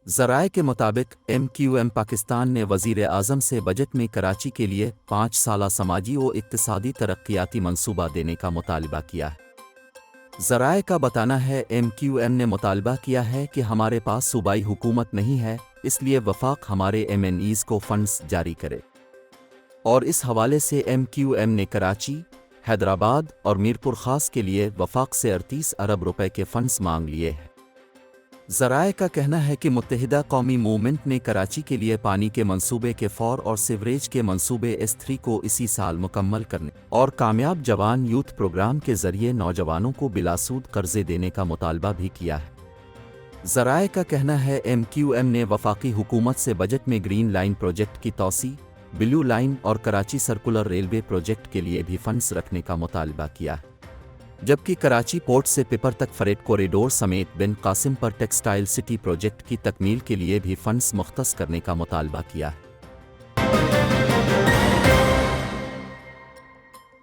ذرائع کے مطابق MQM پاکستان نے وزیر اعظم سے بجٹ میں کراچی کے لیے 5 سالہ سماجی و اقتصادی ترقیاتی منصوبہ دینے کا مطالبہ کیا ہے۔ ذرائع کا بتانا ہے MQM نے مطالبہ کیا ہے کہ ہمارے پاس صوبائی حکومت نہیں ہے، اس لیے وفاق ہمارے MNEs کو فنڈز جاری کرے، اور اس حوالے سے MQM نے کراچی، حیدرآباد اور میرپور خاص کے لیے وفاق سے 38 ارب روپے کے فنڈز مانگ لیے ہیں۔ ذرائع کا کہنا ہے کہ متحدہ قومی موومنٹ نے کراچی کے لیے پانی کے منصوبے کے فور اور سیوریج کے منصوبے S3 کو اسی سال مکمل کرنے اور کامیاب جوان یوتھ پروگرام کے ذریعے نوجوانوں کو بلا سود قرضے دینے کا مطالبہ بھی کیا ہے۔ ذرائع کا کہنا ہے MQM نے وفاقی حکومت سے بجٹ میں گرین لائن پروجیکٹ کی توسیع، بلیو لائن اور کراچی سرکولر ریلوے پروجیکٹ کے لیے بھی فنڈز رکھنے کا مطالبہ کیا ہے، جبکہ کراچی پورٹ سے پپر تک فریٹ کوریڈور سمیت بن قاسم پر ٹیکسٹائل سٹی پروجیکٹ کی تکمیل کے لیے بھی فنڈز مختص کرنے کا مطالبہ کیا ہے۔